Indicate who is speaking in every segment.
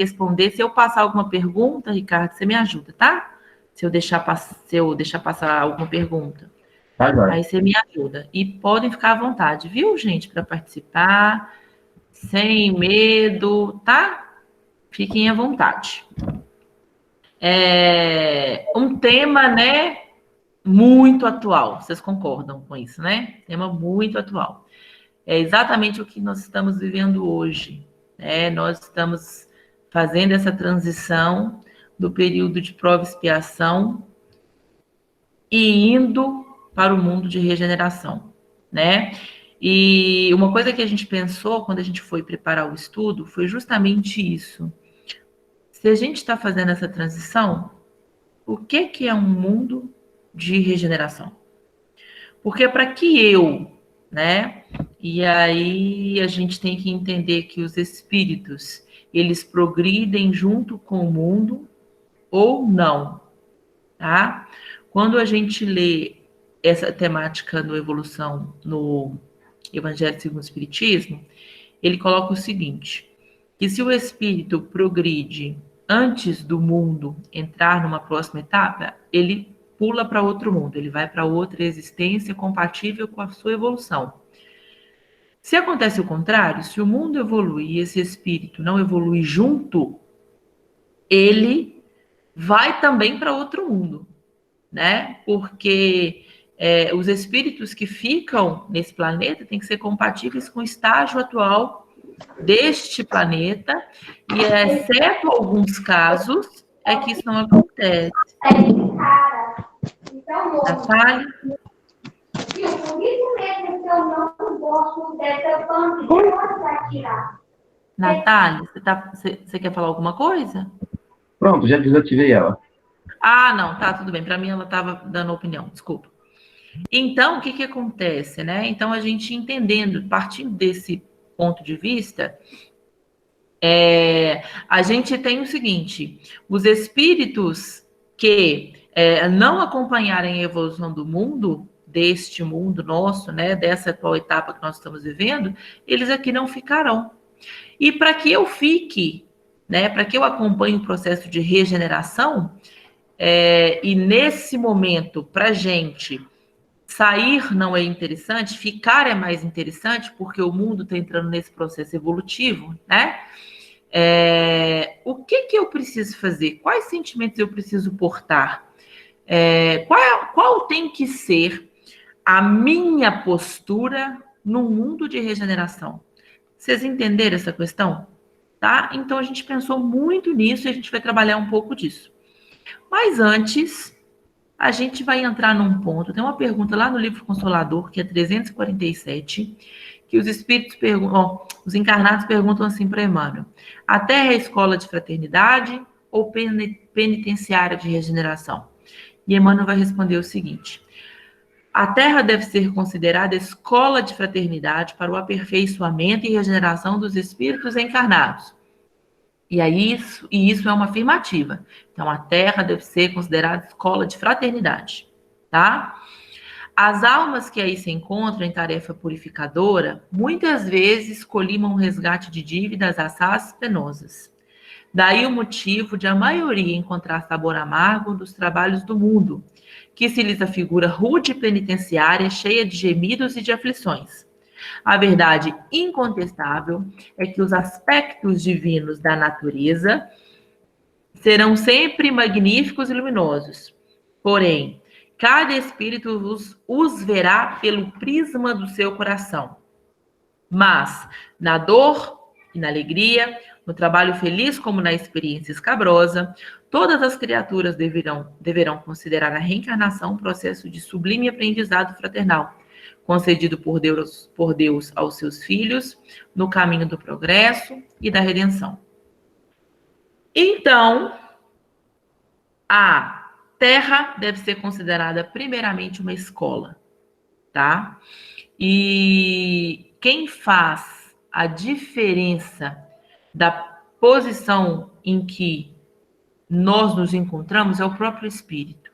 Speaker 1: responder. Se eu passar alguma pergunta, Ricardo, você me ajuda, tá? Se eu deixar passar alguma pergunta.
Speaker 2: Tá, joia.
Speaker 1: Aí você me ajuda. E podem ficar à vontade, viu, gente, para participar, sem medo, tá? Fiquem à vontade. Um tema, né, muito atual. Vocês concordam com isso, né? Tema muito atual. É exatamente o que nós estamos vivendo hoje, né? Nós estamos fazendo essa transição do período de prova e expiação e indo para o mundo de regeneração, né? E uma coisa que a gente pensou quando a gente foi preparar o estudo foi justamente isso. Se a gente está fazendo essa transição, o que é um mundo de regeneração? Porque para que eu, né? E aí a gente tem que entender que os espíritos, eles progridem junto com o mundo ou não, tá? Quando a gente lê essa temática no Evolução, no Evangelho segundo o Espiritismo, ele coloca o seguinte, que se o espírito progride antes do mundo entrar numa próxima etapa, ele pula para outro mundo, ele vai para outra existência compatível com a sua evolução. Se acontece o contrário, se o mundo evolui e esse espírito não evolui junto, ele vai também para outro mundo, né? Porque os espíritos que ficam nesse planeta têm que ser compatíveis com o estágio atual deste planeta, e exceto alguns casos, é que isso não acontece. Natália? Natália, você quer falar alguma coisa?
Speaker 2: Pronto, já desativei ela.
Speaker 1: Ah, não, tá, tudo bem. Para mim ela estava dando opinião, desculpa. Então, o que acontece, né? Então, a gente entendendo, partindo desse ponto de vista, a gente tem o seguinte, os espíritos que não acompanharem a evolução do mundo, deste mundo nosso, né, dessa atual etapa que nós estamos vivendo, eles aqui não ficarão. E para que eu fique, né, para que eu acompanhe o processo de regeneração, e nesse momento, para a gente sair não é interessante, ficar é mais interessante, porque o mundo está entrando nesse processo evolutivo, né? O que eu preciso fazer? Quais sentimentos eu preciso portar? Qual tem que ser a minha postura no mundo de regeneração? Vocês entenderam essa questão? Tá? Então a gente pensou muito nisso e a gente vai trabalhar um pouco disso. Mas antes, a gente vai entrar num ponto. Tem uma pergunta lá no livro Consolador, que é 347, que os espíritos perguntam, os encarnados perguntam assim para Emmanuel: a Terra é escola de fraternidade ou penitenciária de regeneração? E Emmanuel vai responder o seguinte: a Terra deve ser considerada escola de fraternidade para o aperfeiçoamento e regeneração dos espíritos encarnados. E isso é uma afirmativa. Então, a Terra deve ser considerada escola de fraternidade, tá? As almas que aí se encontram em tarefa purificadora, muitas vezes colimam um resgate de dívidas assaz penosas. Daí o motivo de a maioria encontrar sabor amargo dos trabalhos do mundo, que se lhes afigura rude penitenciária, cheia de gemidos e de aflições. A verdade incontestável é que os aspectos divinos da natureza serão sempre magníficos e luminosos. Porém, cada espírito os verá pelo prisma do seu coração. Mas, na dor e na alegria, no trabalho feliz como na experiência escabrosa, todas as criaturas deverão considerar a reencarnação um processo de sublime aprendizado fraternal, concedido por Deus aos seus filhos no caminho do progresso e da redenção. Então, a Terra deve ser considerada primeiramente uma escola, tá? E quem faz a diferença da posição em que nós nos encontramos é o próprio espírito,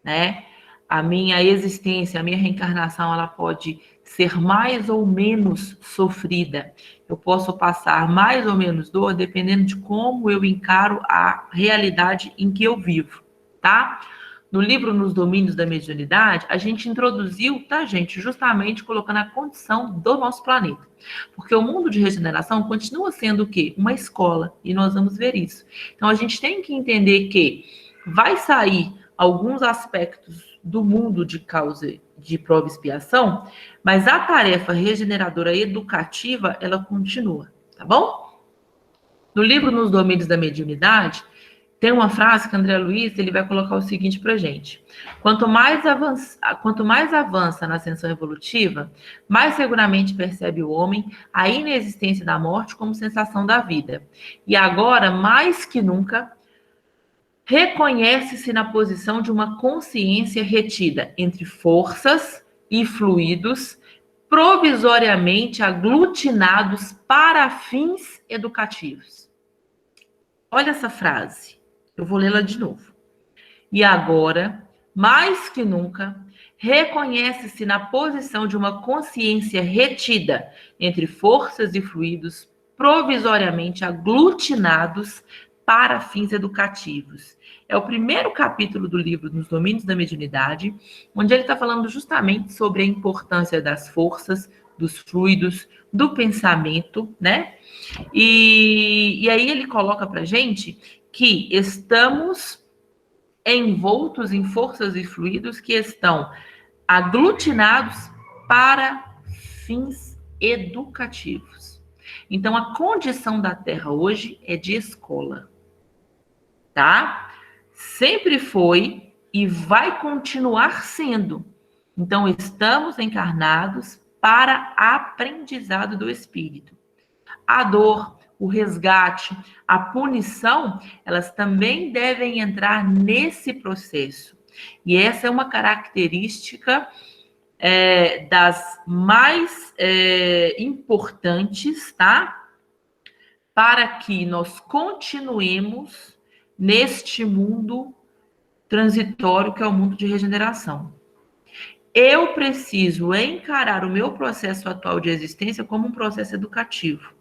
Speaker 1: né? A minha existência, a minha reencarnação, ela pode ser mais ou menos sofrida. Eu posso passar mais ou menos dor dependendo de como eu encaro a realidade em que eu vivo, tá? No livro Nos Domínios da Mediunidade, a gente introduziu, tá, gente, justamente colocando a condição do nosso planeta. Porque o mundo de regeneração continua sendo o quê? Uma escola, e nós vamos ver isso. Então, a gente tem que entender que vai sair alguns aspectos do mundo de causa de prova e expiação, mas a tarefa regeneradora educativa, ela continua, tá bom? No livro Nos Domínios da Mediunidade, tem uma frase que André Luiz ele vai colocar o seguinte para gente: quanto mais avança na ascensão evolutiva, mais seguramente percebe o homem a inexistência da morte como sensação da vida. E agora, mais que nunca, reconhece-se na posição de uma consciência retida entre forças e fluidos provisoriamente aglutinados para fins educativos. Olha essa frase. Eu vou lê-la de novo. E agora, mais que nunca, reconhece-se na posição de uma consciência retida entre forças e fluidos provisoriamente aglutinados para fins educativos. É o primeiro capítulo do livro Nos Domínios da Mediunidade, onde ele está falando justamente sobre a importância das forças, dos fluidos, do pensamento, né? E aí ele coloca para gente que estamos envoltos em forças e fluidos que estão aglutinados para fins educativos. Então, a condição da Terra hoje é de escola, tá? Sempre foi e vai continuar sendo. Então, estamos encarnados para aprendizado do espírito. A dor, o resgate, a punição, elas também devem entrar nesse processo. E essa é uma característica das mais importantes, tá? Para que nós continuemos neste mundo transitório que é o mundo de regeneração. Eu preciso encarar o meu processo atual de existência como um processo educativo,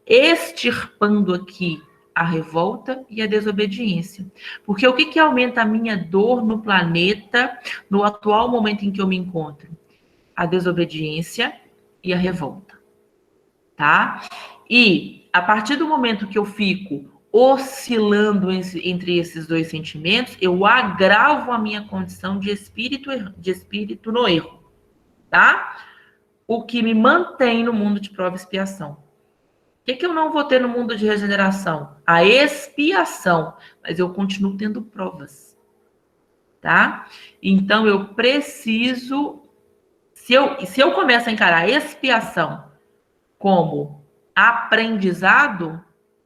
Speaker 1: extirpando aqui a revolta e a desobediência. Porque o que aumenta a minha dor no planeta, no atual momento em que eu me encontro? A desobediência e a revolta, tá? E a partir do momento que eu fico oscilando entre esses dois sentimentos, eu agravo a minha condição de espírito no erro, tá? O que me mantém no mundo de prova e expiação. O que eu não vou ter no mundo de regeneração? A expiação, mas eu continuo tendo provas, tá? Então, eu preciso... Se eu começo a encarar a expiação como aprendizado,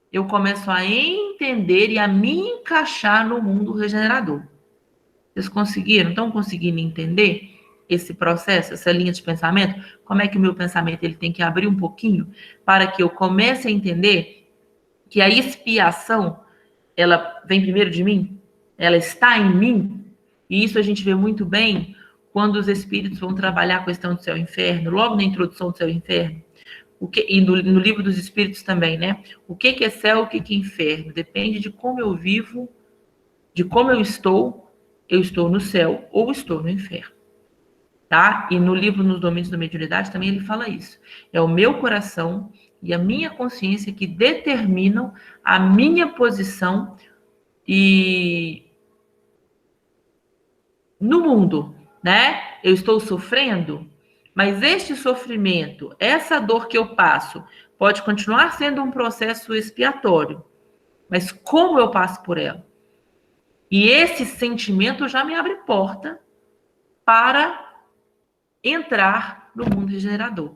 Speaker 1: eu começo a entender e a me encaixar no mundo regenerador. Vocês conseguiram? Estão conseguindo entender esse processo, essa linha de pensamento? Como é que o meu pensamento ele tem que abrir um pouquinho para que eu comece a entender que a expiação, ela vem primeiro de mim? Ela está em mim? E isso a gente vê muito bem quando os espíritos vão trabalhar a questão do céu e inferno, logo na introdução do céu e inferno. E no livro dos espíritos também, né? O que é céu, o que é inferno? Depende de como eu vivo, de como eu estou no céu ou estou no inferno. Tá? E no livro Nos Domínios da Mediunidade também ele fala isso. É o meu coração e a minha consciência que determinam a minha posição no mundo, né? Eu estou sofrendo, mas este sofrimento, essa dor que eu passo, pode continuar sendo um processo expiatório. Mas como eu passo por ela? E esse sentimento já me abre porta para entrar no mundo regenerador.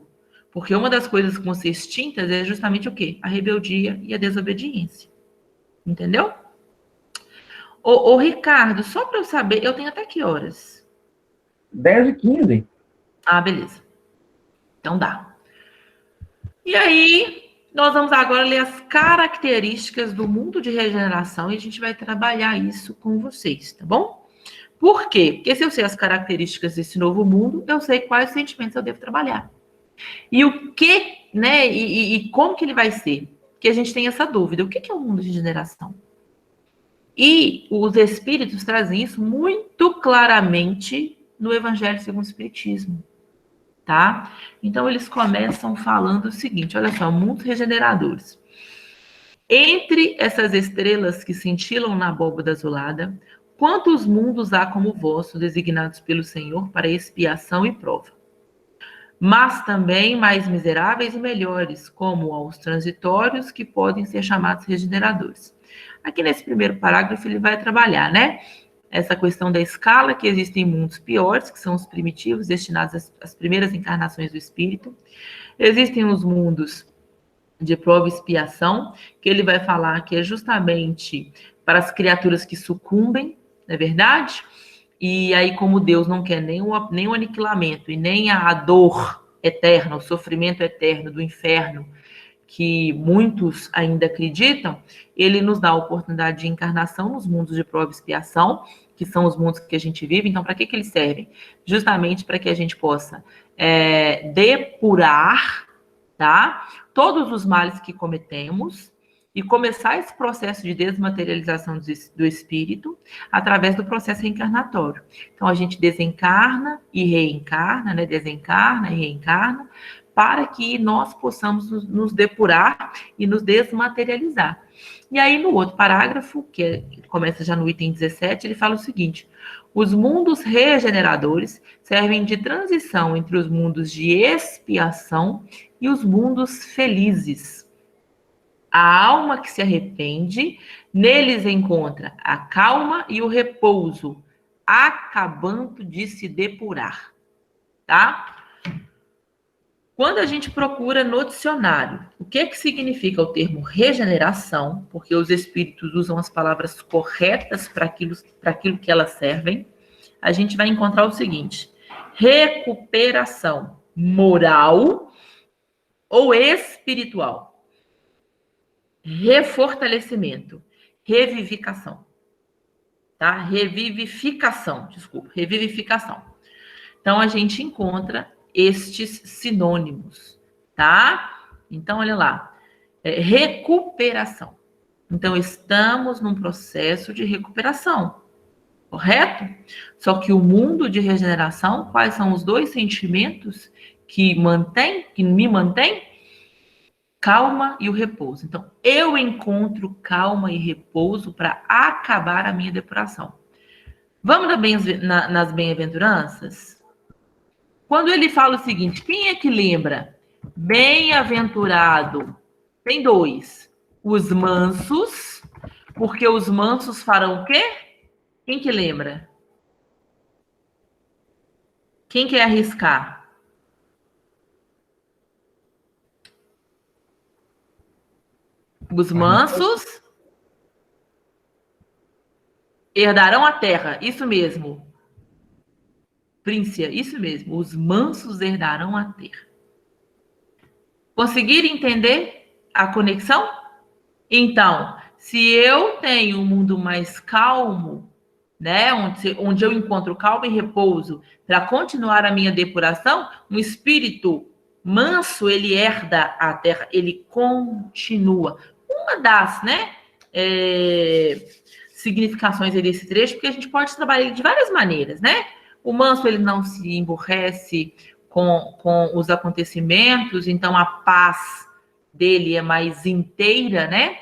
Speaker 1: Porque uma das coisas que vão ser extintas é justamente o quê? A rebeldia e a desobediência. Entendeu? Ô Ricardo, só para eu saber, eu tenho até que horas?
Speaker 2: 10h15.
Speaker 1: Ah, beleza. Então dá. E aí, nós vamos agora ler as características do mundo de regeneração e a gente vai trabalhar isso com vocês, tá bom? Por quê? Porque se eu sei as características desse novo mundo, eu sei quais sentimentos eu devo trabalhar. E o que, né? E como que ele vai ser? Que a gente tem essa dúvida. O que é o mundo de regeneração? E os espíritos trazem isso muito claramente no Evangelho segundo o Espiritismo, tá? Então eles começam falando o seguinte, olha só, mundos regeneradores. Entre essas estrelas que cintilam na abóbada azulada, quantos mundos há como o vosso, designados pelo Senhor para expiação e prova? Mas também mais miseráveis e melhores, como aos transitórios, que podem ser chamados regeneradores. Aqui nesse primeiro parágrafo ele vai trabalhar, né? Essa questão da escala, que existem mundos piores, que são os primitivos, destinados às primeiras encarnações do espírito. Existem os mundos de prova e expiação, que ele vai falar que é justamente para as criaturas que sucumbem, não é verdade? E aí, como Deus não quer nem o aniquilamento e nem a dor eterna, o sofrimento eterno do inferno, que muitos ainda acreditam, ele nos dá a oportunidade de encarnação nos mundos de prova e expiação, que são os mundos que a gente vive. Então, para que eles servem? Justamente para que a gente possa depurar, tá? Todos os males que cometemos e começar esse processo de desmaterialização do espírito através do processo reencarnatório. Então, a gente desencarna e reencarna, né? Desencarna e reencarna, para que nós possamos nos depurar e nos desmaterializar. E aí, no outro parágrafo, que começa já no item 17, ele fala o seguinte: os mundos regeneradores servem de transição entre os mundos de expiação e os mundos felizes. A alma que se arrepende, neles encontra a calma e o repouso, acabando de se depurar, tá? Quando a gente procura no dicionário o que significa o termo regeneração, porque os espíritos usam as palavras corretas para aquilo que elas servem, a gente vai encontrar o seguinte: recuperação moral ou espiritual, refortalecimento, revivificação, tá? Revivificação. Então, a gente encontra estes sinônimos, tá? Então, olha lá. Recuperação. Então, estamos num processo de recuperação, correto? Só que o mundo de regeneração, quais são os dois sentimentos que me mantém? Calma e o repouso. Então, eu encontro calma e repouso para acabar a minha depuração. Vamos nas bem-aventuranças? Quando ele fala o seguinte, quem é que lembra? Bem-aventurado. Tem dois. Os mansos, porque os mansos farão o quê? Quem que lembra? Quem quer arriscar? Os mansos herdarão a terra. Isso mesmo. Príncia, isso mesmo. Os mansos herdarão a terra. Conseguiram entender a conexão? Então, se eu tenho um mundo mais calmo, né, onde eu encontro calma e repouso para continuar a minha depuração, um espírito manso, ele herda a terra, ele continua. Uma das, né, significações desse trecho, porque a gente pode trabalhar de várias maneiras, né? O manso, ele não se emburrece com os acontecimentos, então a paz dele é mais inteira, né?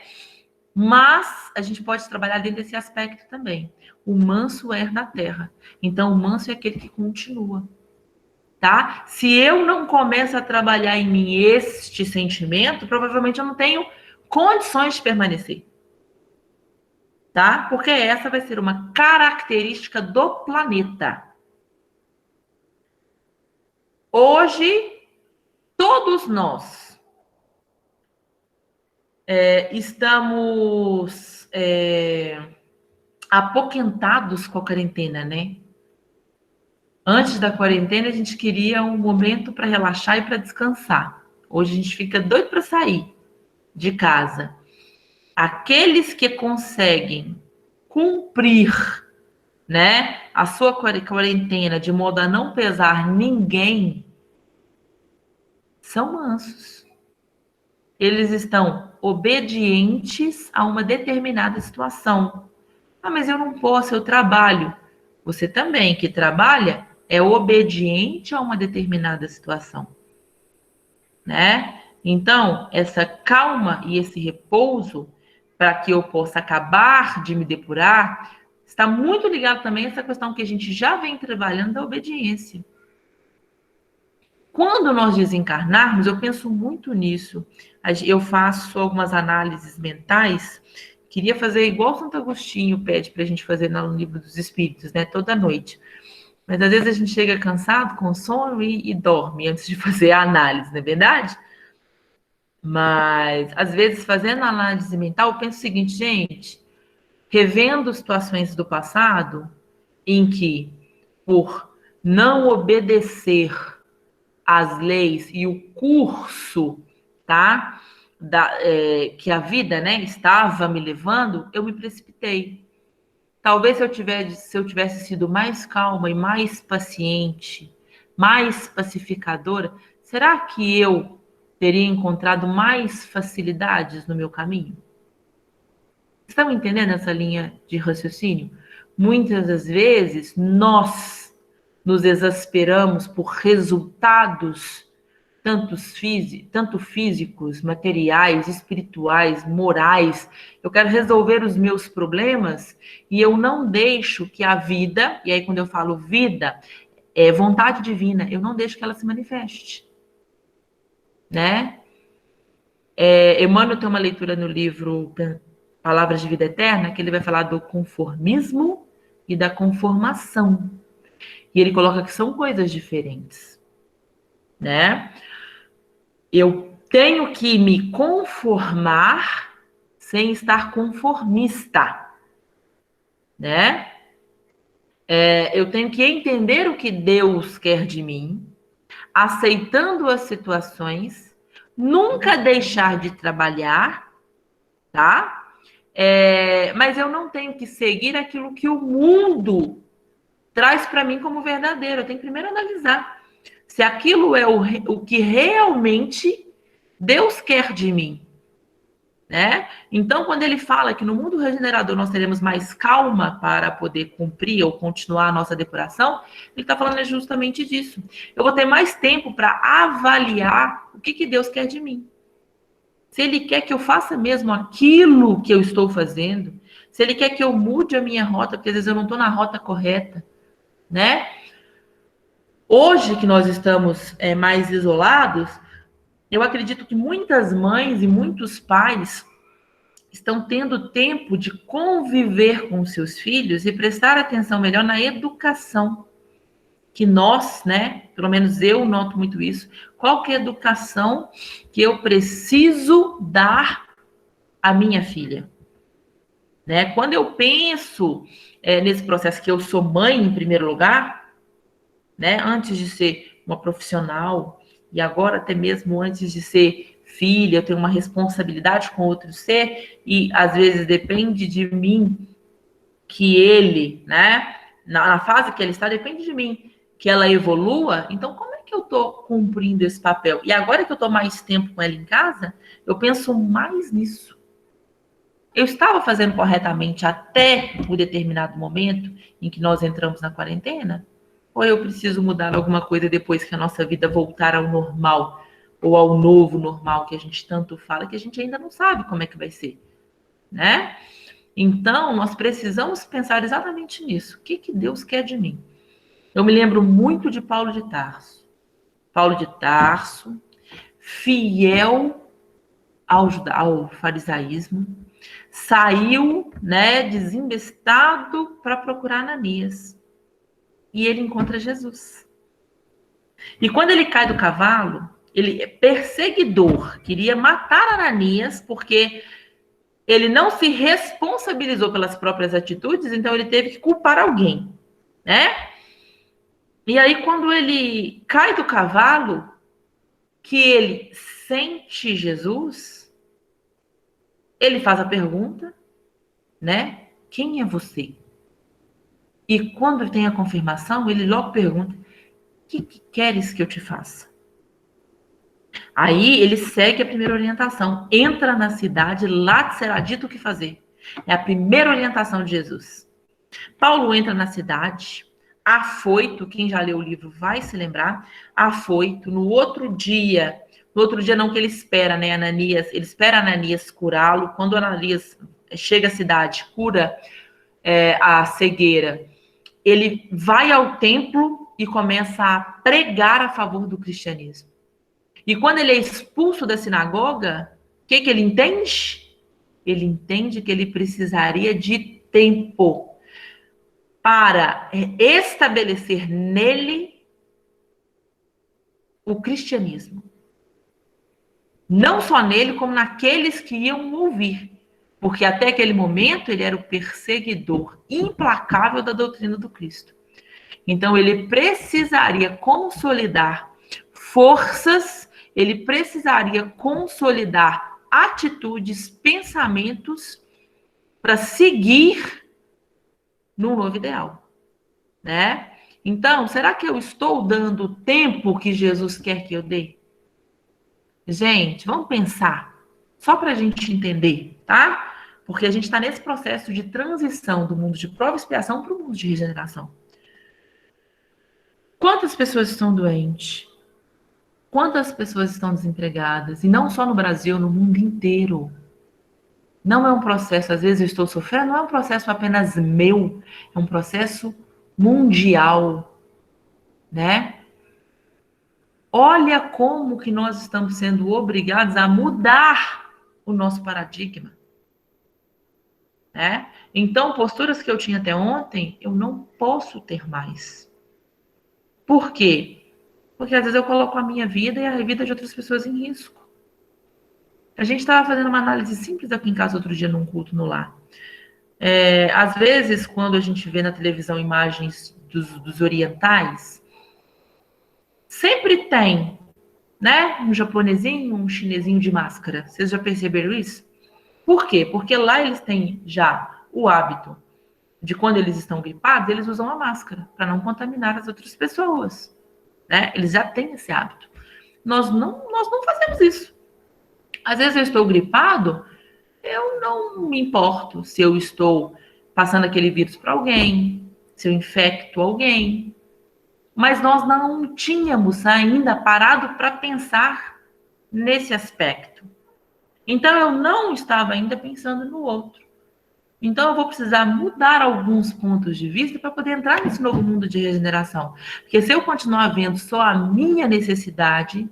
Speaker 1: Mas a gente pode trabalhar dentro desse aspecto também. O manso herda a terra. Então, o manso é aquele que continua, tá? Se eu não começo a trabalhar em mim este sentimento, provavelmente eu não tenho condições de permanecer, tá? Porque essa vai ser uma característica do planeta. Hoje, todos nós estamos apoquentados com a quarentena, né? Antes da quarentena, a gente queria um momento para relaxar e para descansar. Hoje a gente fica doido para sair de casa. Aqueles que conseguem cumprir, né, a sua quarentena de modo a não pesar ninguém, são mansos. Eles estão obedientes a uma determinada situação. Ah, mas eu não posso, eu trabalho. Você também, que trabalha, é obediente a uma determinada situação, né? Então, essa calma e esse repouso, para que eu possa acabar de me depurar, está muito ligado também a essa questão que a gente já vem trabalhando da obediência. Quando nós desencarnarmos, eu penso muito nisso. Eu faço algumas análises mentais. Queria fazer igual Santo Agostinho pede para a gente fazer no Livro dos Espíritos, né? Toda noite. Mas às vezes a gente chega cansado, com sono e dorme antes de fazer a análise, não é verdade? Mas às vezes, fazendo a análise mental, eu penso o seguinte, gente, revendo situações do passado em que, por não obedecer as leis e o curso, tá? Que a vida, né, estava me levando, eu me precipitei. Talvez se eu tivesse sido mais calma e mais paciente, mais pacificadora, será que eu teria encontrado mais facilidades no meu caminho? Estão entendendo essa linha de raciocínio? Muitas das vezes nós nos exasperamos por resultados tanto físicos, materiais, espirituais, morais. Eu quero resolver os meus problemas e eu não deixo que a vida, e aí quando eu falo vida, é vontade divina, eu não deixo que ela se manifeste, né? Emmanuel tem uma leitura no livro Palavras de Vida Eterna, que ele vai falar do conformismo e da conformação. E ele coloca que são coisas diferentes, né? Eu tenho que me conformar sem estar conformista, né? Eu tenho que entender o que Deus quer de mim, aceitando as situações, nunca deixar de trabalhar, tá? Mas eu não tenho que seguir aquilo que o mundo traz para mim como verdadeiro. Eu tenho que primeiro analisar se aquilo é o que realmente Deus quer de mim, né? Então, quando ele fala que no mundo regenerador nós teremos mais calma para poder cumprir ou continuar a nossa depuração, ele está falando justamente disso. Eu vou ter mais tempo para avaliar o que Deus quer de mim. Se ele quer que eu faça mesmo aquilo que eu estou fazendo, se ele quer que eu mude a minha rota, porque às vezes eu não estou na rota correta, né? Hoje que nós estamos mais isolados, eu acredito que muitas mães e muitos pais estão tendo tempo de conviver com seus filhos e prestar atenção melhor na educação. Que nós, né, pelo menos eu noto muito isso, qual que é a educação que eu preciso dar à minha filha? Né? Quando eu penso nesse processo que eu sou mãe em primeiro lugar, né, antes de ser uma profissional, e agora até mesmo antes de ser filha, eu tenho uma responsabilidade com outro ser, e às vezes depende de mim que ele, né, na fase que ele está, depende de mim que ela evolua. Então, como é que eu estou cumprindo esse papel? E agora que eu estou mais tempo com ela em casa, eu penso mais nisso. Eu estava fazendo corretamente até um determinado momento em que nós entramos na quarentena? Ou eu preciso mudar alguma coisa depois que a nossa vida voltar ao normal, ou ao novo normal que a gente tanto fala, que a gente ainda não sabe como é que vai ser, né? Então, nós precisamos pensar exatamente nisso. O que Deus quer de mim? Eu me lembro muito de Paulo de Tarso. Paulo de Tarso, fiel ao farisaísmo, saiu, né, desembestado para procurar Ananias. E ele encontra Jesus. E quando ele cai do cavalo, ele é perseguidor, queria matar Ananias, porque ele não se responsabilizou pelas próprias atitudes, então ele teve que culpar alguém, né? E aí, quando ele cai do cavalo, que ele sente Jesus, ele faz a pergunta, né? Quem é você? E quando tem a confirmação, ele logo pergunta: o que queres que eu te faça? Aí ele segue a primeira orientação. Entra na cidade, lá te será dito o que fazer. É a primeira orientação de Jesus. Paulo entra na cidade, afoito, quem já leu o livro vai se lembrar, afoito, no outro dia não que ele espera, né, Ananias, ele espera Ananias curá-lo, quando Ananias chega à cidade, cura a cegueira, ele vai ao templo e começa a pregar a favor do cristianismo. E quando ele é expulso da sinagoga, o que ele entende? Ele entende que ele precisaria de tempo para estabelecer nele o cristianismo. Não só nele, como naqueles que iam ouvir. Porque até aquele momento ele era o perseguidor implacável da doutrina do Cristo. Então ele precisaria consolidar forças, ele precisaria consolidar atitudes, pensamentos para seguir num novo ideal, né? Então, será que eu estou dando o tempo que Jesus quer que eu dê? Gente, vamos pensar, só para a gente entender, tá? Porque a gente está nesse processo de transição do mundo de prova e expiação para o mundo de regeneração. Quantas pessoas estão doentes? Quantas pessoas estão desempregadas? E não só no Brasil, no mundo inteiro. Não é um processo, às vezes eu estou sofrendo, não é um processo apenas meu, é um processo mundial, né? Olha como que nós estamos sendo obrigados a mudar o nosso paradigma, né? Então, posturas que eu tinha até ontem, eu não posso ter mais. Por quê? Porque às vezes eu coloco a minha vida e a vida de outras pessoas em risco. A gente estava fazendo uma análise simples aqui em casa outro dia num culto no lar. Às vezes, quando a gente vê na televisão imagens dos orientais, sempre tem, né, um japonesinho, um chinesinho de máscara. Vocês já perceberam isso? Por quê? Porque lá eles têm já o hábito de quando eles estão gripados, eles usam a máscara para não contaminar as outras pessoas, né? Eles já têm esse hábito. Nós não fazemos isso. Às vezes eu estou gripado, eu não me importo se eu estou passando aquele vírus para alguém, se eu infecto alguém. Mas nós não tínhamos ainda parado para pensar nesse aspecto. Então, eu não estava ainda pensando no outro. Então, eu vou precisar mudar alguns pontos de vista para poder entrar nesse novo mundo de regeneração. Porque se eu continuar vendo só a minha necessidade,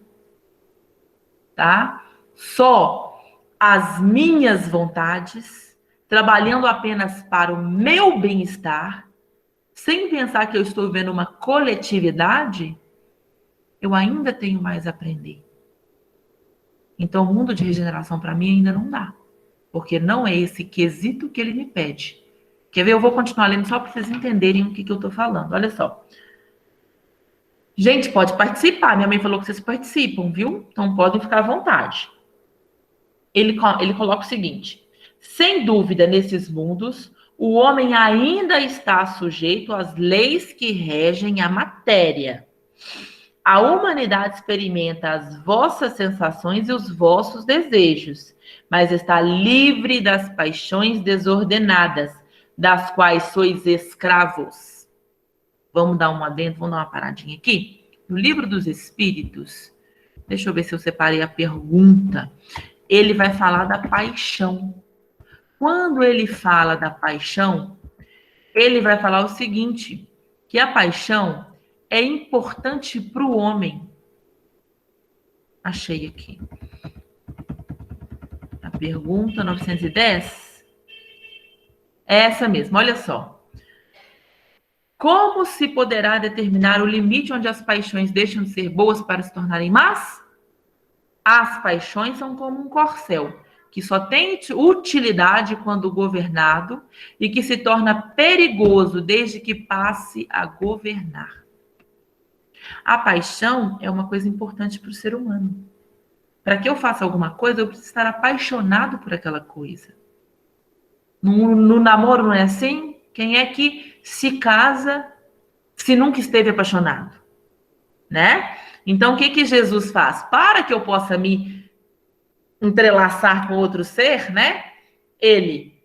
Speaker 1: tá? Só as minhas vontades, trabalhando apenas para o meu bem-estar, sem pensar que eu estou vendo uma coletividade, eu ainda tenho mais a aprender. Então, o mundo de regeneração para mim ainda não dá. Porque não é esse quesito que ele me pede. Quer ver? Eu vou continuar lendo só para vocês entenderem o que eu estou falando. Olha só. Gente, pode participar. Minha mãe falou que vocês participam, viu? Então, podem ficar à vontade. Ele coloca o seguinte: sem dúvida, nesses mundos, o homem ainda está sujeito às leis que regem a matéria. A humanidade experimenta as vossas sensações e os vossos desejos, mas está livre das paixões desordenadas, das quais sois escravos. Vamos dar um adendo, vamos dar uma paradinha aqui. No livro dos Espíritos, deixa eu ver se eu separei a pergunta. Ele vai falar da paixão. Quando ele fala da paixão, ele vai falar o seguinte, que a paixão é importante para o homem. Achei aqui. A pergunta 910 é essa mesmo, olha só. Como se poderá determinar o limite onde as paixões deixam de ser boas para se tornarem más? As paixões são como um corcel, que só tem utilidade quando governado e que se torna perigoso desde que passe a governar. A paixão é uma coisa importante para o ser humano. Para que eu faça alguma coisa, eu preciso estar apaixonado por aquela coisa. No namoro não é assim? Quem é que se casa se nunca esteve apaixonado, né? Então, o que Jesus faz? Para que eu possa me entrelaçar com outro ser, né? Ele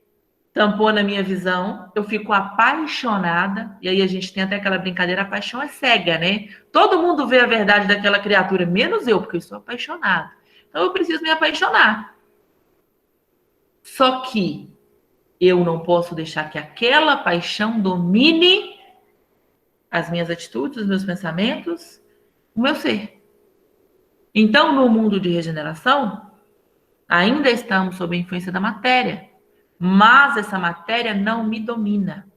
Speaker 1: tampou na minha visão, eu fico apaixonada, e aí a gente tem até aquela brincadeira, a paixão é cega, né? Todo mundo vê a verdade daquela criatura, menos eu, porque eu sou apaixonada. Então eu preciso me apaixonar. Só que eu não posso deixar que aquela paixão domine as minhas atitudes, os meus pensamentos, o meu ser. Então, no mundo de regeneração, ainda estamos sob a influência da matéria, mas essa matéria não me domina,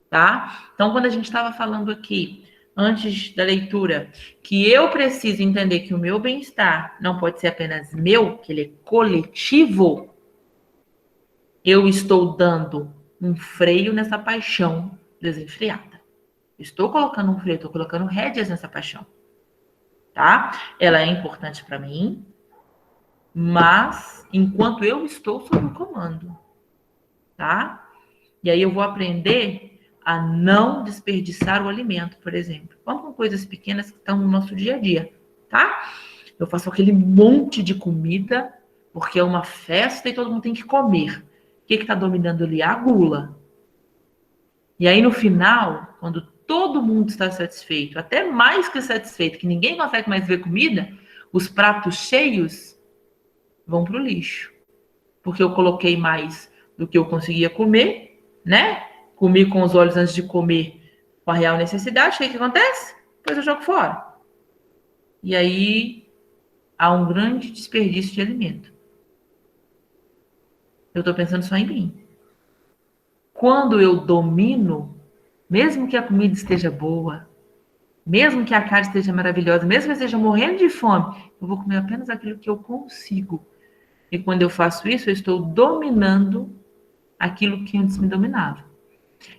Speaker 1: tá? Então, quando a gente estava falando aqui, antes da leitura, que eu preciso entender que o meu bem-estar não pode ser apenas meu, que ele é coletivo, eu estou dando um freio nessa paixão desenfreada. Estou colocando um freio, estou colocando rédeas nessa paixão, tá? Ela é importante para mim, mas enquanto eu estou sob o comando, tá? E aí eu vou aprender a não desperdiçar o alimento, por exemplo. Vamos com coisas pequenas que estão no nosso dia a dia, tá? Eu faço aquele monte de comida, porque é uma festa e todo mundo tem que comer. O que está dominando ali? A gula. E aí, no final, quando todo mundo está satisfeito, até mais que satisfeito, que ninguém consegue mais ver comida, os pratos cheios vão para o lixo. Porque eu coloquei mais do que eu conseguia comer, né? Comi com os olhos antes de comer com a real necessidade. O que acontece? Depois eu jogo fora. E aí há um grande desperdício de alimento. Eu estou pensando só em mim. Quando eu domino, mesmo que a comida esteja boa, mesmo que a carne esteja maravilhosa, mesmo que eu esteja morrendo de fome, eu vou comer apenas aquilo que eu consigo. E quando eu faço isso, eu estou dominando aquilo que antes me dominava.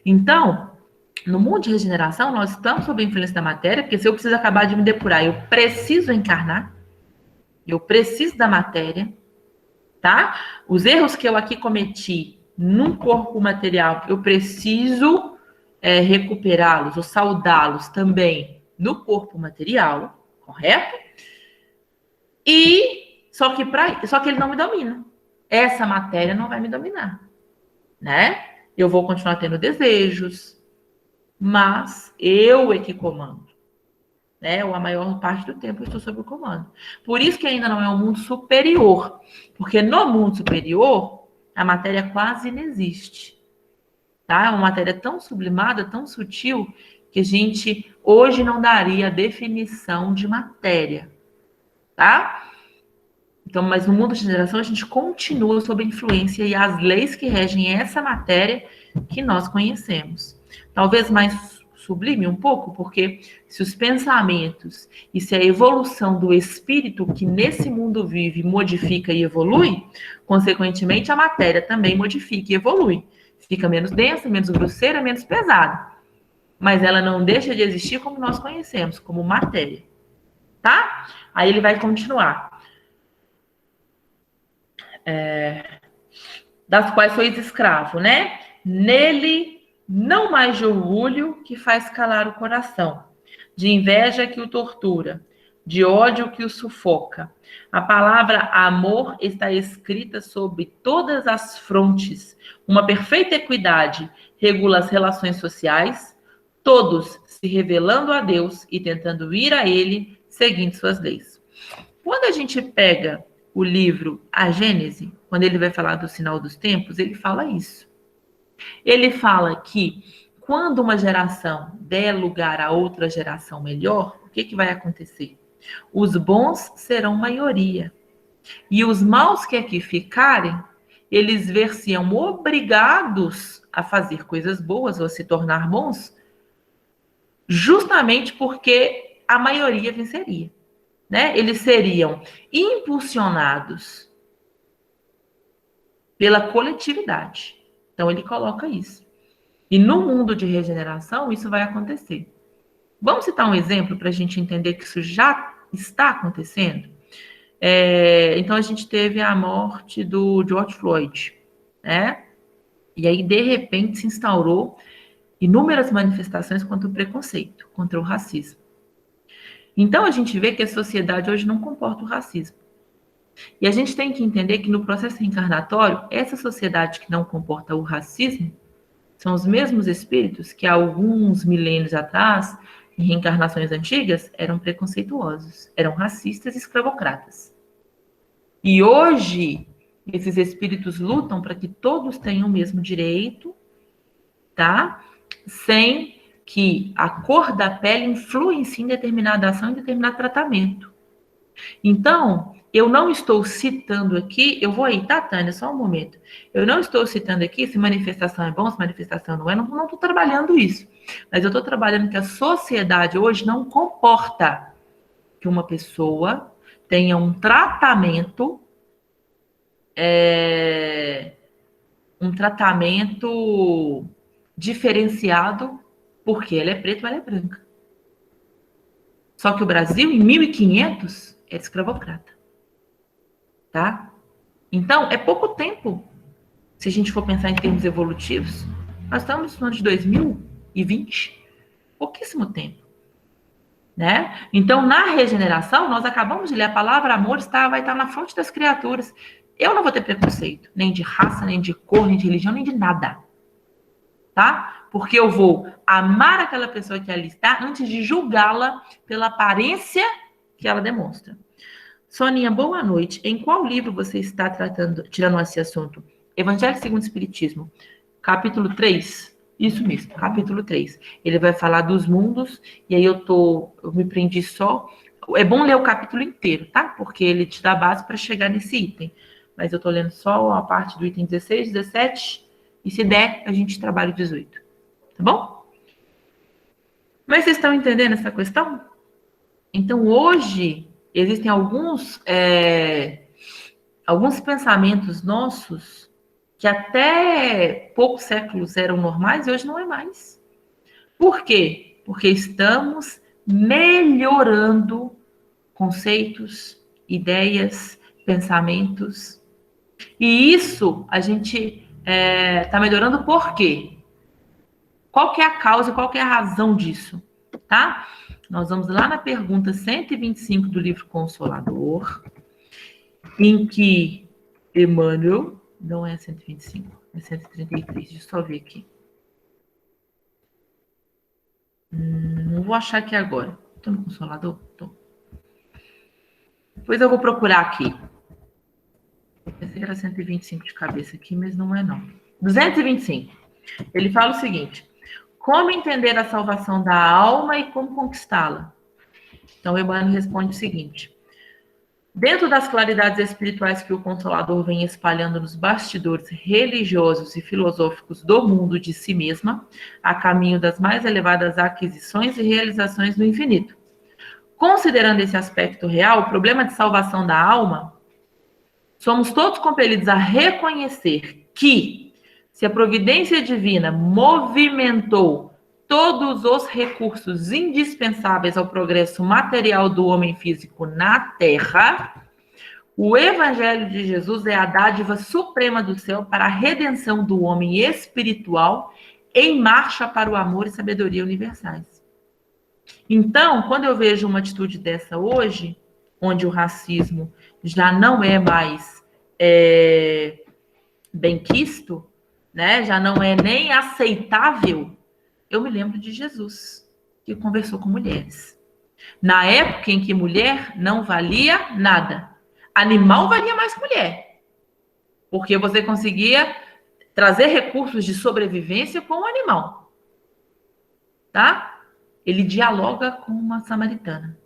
Speaker 1: Então, no mundo de regeneração, nós estamos sob a influência da matéria, porque se eu preciso acabar de me depurar, eu preciso encarnar, eu preciso da matéria, tá? Os erros que eu aqui cometi num corpo material, eu preciso recuperá-los ou saudá-los também no corpo material, correto? E só que ele não me domina. Essa matéria não vai me dominar, né? Eu vou continuar tendo desejos, mas eu é que comando, né? Ou a maior parte do tempo eu estou sob o comando. Por isso que ainda não é um mundo superior, porque no mundo superior a matéria quase não existe, tá? É uma matéria tão sublimada, tão sutil, que a gente hoje não daria a definição de matéria, tá? Então, mas no mundo de geração a gente continua sob a influência e as leis que regem essa matéria que nós conhecemos. Talvez mais sublime um pouco, porque se os pensamentos e se a evolução do espírito que nesse mundo vive modifica e evolui, consequentemente a matéria também modifica e evolui. Fica menos densa, menos grosseira, menos pesada. Mas ela não deixa de existir como nós conhecemos, como matéria. Tá? Aí ele vai continuar. Das quais sois escravo, né? Nele não mais de orgulho que faz calar o coração, de inveja que o tortura, de ódio que o sufoca. A palavra amor está escrita sobre todas as frontes. Uma perfeita equidade regula as relações sociais, todos se revelando a Deus e tentando ir a Ele, seguindo suas leis. Quando a gente pega o livro A Gênese, quando ele vai falar do sinal dos tempos, ele fala isso. Ele fala que quando uma geração der lugar a outra geração melhor, o que vai acontecer? Os bons serão maioria. E os maus que aqui ficarem, eles ver-se-ão obrigados a fazer coisas boas ou a se tornar bons, justamente porque a maioria venceria. Né? Eles seriam impulsionados pela coletividade. Então, ele coloca isso. E no mundo de regeneração, isso vai acontecer. Vamos citar um exemplo para a gente entender que isso já está acontecendo? Então, a gente teve a morte do George Floyd, né? E aí, de repente, se instaurou inúmeras manifestações contra o preconceito, contra o racismo. Então, a gente vê que a sociedade hoje não comporta o racismo. E a gente tem que entender que no processo reencarnatório, essa sociedade que não comporta o racismo são os mesmos espíritos que há alguns milênios atrás, em reencarnações antigas, eram preconceituosos, eram racistas e escravocratas. E hoje, esses espíritos lutam para que todos tenham o mesmo direito, tá? Sem que a cor da pele influencie em determinada ação e determinado tratamento. Então, eu não estou citando aqui, eu vou aí, tá, Tânia, só um momento. Eu não estou citando aqui se manifestação é bom, se manifestação não é, não estou trabalhando isso. Mas eu estou trabalhando que a sociedade hoje não comporta que uma pessoa tenha um tratamento diferenciado porque ela é preta ou ela é branca. Só que o Brasil, em 1500, era escravocrata. Tá? Então, é pouco tempo, se a gente for pensar em termos evolutivos. Nós estamos no ano de 2020. Pouquíssimo tempo. Né? Então, na regeneração, nós acabamos de ler a palavra amor vai estar na fonte das criaturas. Eu não vou ter preconceito, nem de raça, nem de cor, nem de religião, nem de nada. Tá? Porque eu vou amar aquela pessoa que ali está antes de julgá-la pela aparência que ela demonstra. Soninha, boa noite. Em qual livro você está tirando esse assunto? Evangelho segundo o Espiritismo, capítulo 3. Isso mesmo, capítulo 3. Ele vai falar dos mundos, e aí eu me prendi só. É bom ler o capítulo inteiro, tá? Porque ele te dá base para chegar nesse item. Mas eu tô lendo só a parte do item 16, 17, e se der, a gente trabalha o 18. Tá bom? Mas vocês estão entendendo essa questão? Então, hoje, existem alguns pensamentos nossos que até poucos séculos eram normais e hoje não é mais. Por quê? Porque estamos melhorando conceitos, ideias, pensamentos. E isso a gente está melhorando por quê? Qual que é a causa, qual que é a razão disso? Tá? Nós vamos lá na pergunta 125 do livro Consolador, em que Emmanuel, não é 125, é 133, deixa eu só ver aqui. Não vou achar aqui agora. Estou no Consolador? Tô. Depois eu vou procurar aqui. Esse era 125 de cabeça aqui, mas não é não. 225. Ele fala o seguinte: como entender a salvação da alma e como conquistá-la? Então, Emmanuel responde o seguinte: dentro das claridades espirituais que o Consolador vem espalhando nos bastidores religiosos e filosóficos do mundo de si mesma, a caminho das mais elevadas aquisições e realizações do infinito. Considerando esse aspecto real, o problema de salvação da alma, somos todos compelidos a reconhecer que, se a providência divina movimentou todos os recursos indispensáveis ao progresso material do homem físico na Terra, o Evangelho de Jesus é a dádiva suprema do céu para a redenção do homem espiritual em marcha para o amor e sabedoria universais. Então, quando eu vejo uma atitude dessa hoje, onde o racismo já não é mais benquisto, né? Já não é nem aceitável, eu me lembro de Jesus, que conversou com mulheres. Na época em que mulher não valia nada. Animal valia mais que mulher. Porque você conseguia trazer recursos de sobrevivência com o animal. Tá? Ele dialoga com uma samaritana.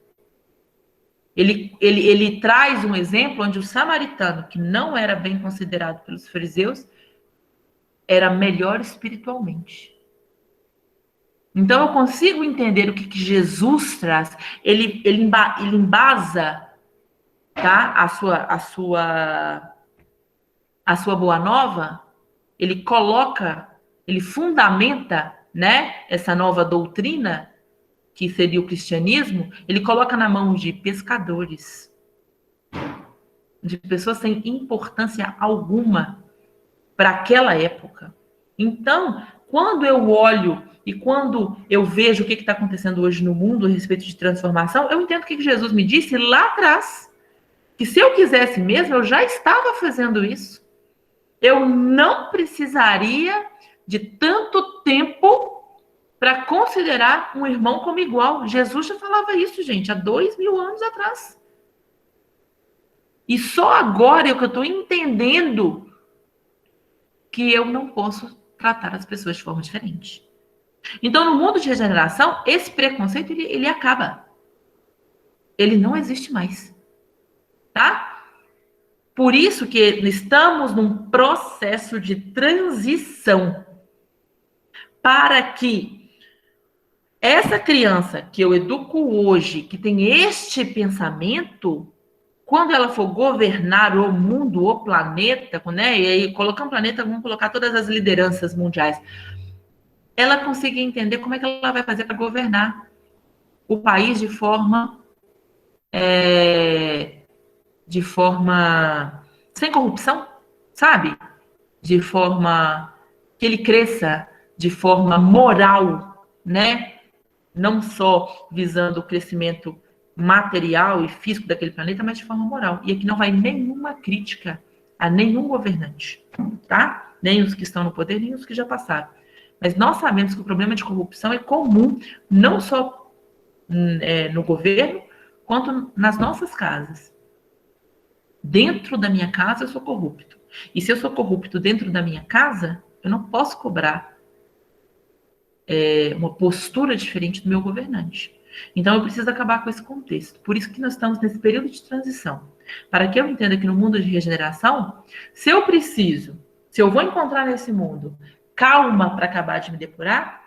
Speaker 1: Ele traz um exemplo onde o samaritano, que não era bem considerado pelos fariseus, era melhor espiritualmente. Então, eu consigo entender o que Jesus traz. Ele embasa, tá? a sua boa nova, ele coloca, ele fundamenta, né, essa nova doutrina, que seria o cristianismo, ele coloca na mão de pescadores, de pessoas sem importância alguma para aquela época. Então, quando eu olho e quando eu vejo o que está acontecendo hoje no mundo a respeito de transformação, eu entendo o que Jesus me disse lá atrás, que se eu quisesse mesmo, eu já estava fazendo isso. Eu não precisaria de tanto tempo para considerar um irmão como igual. Jesus já falava isso, gente, há 2000 anos atrás. E só agora é que eu estou entendendo que eu não posso tratar as pessoas de forma diferente. Então, no mundo de regeneração, esse preconceito, ele acaba. Ele não existe mais. Tá? Por isso que estamos num processo de transição para que essa criança que eu educo hoje, que tem este pensamento, quando ela for governar o mundo, o planeta, né? E aí, colocando planeta, vamos colocar todas as lideranças mundiais, ela consiga entender como é que ela vai fazer para governar o país de forma sem corrupção, sabe? De forma que ele cresça de forma moral, né? Não só visando o crescimento material e físico daquele planeta, mas de forma moral. E aqui não vai nenhuma crítica a nenhum governante, tá? Nem os que estão no poder, nem os que já passaram. Mas nós sabemos que o problema de corrupção é comum, não só no governo, quanto nas nossas casas. Dentro da minha casa, eu sou corrupto. E se eu sou corrupto dentro da minha casa, eu não posso cobrar uma postura diferente do meu governante. Então, eu preciso acabar com esse contexto. Por isso que nós estamos nesse período de transição. Para que eu entenda que no mundo de regeneração, se eu vou encontrar nesse mundo calma para acabar de me depurar,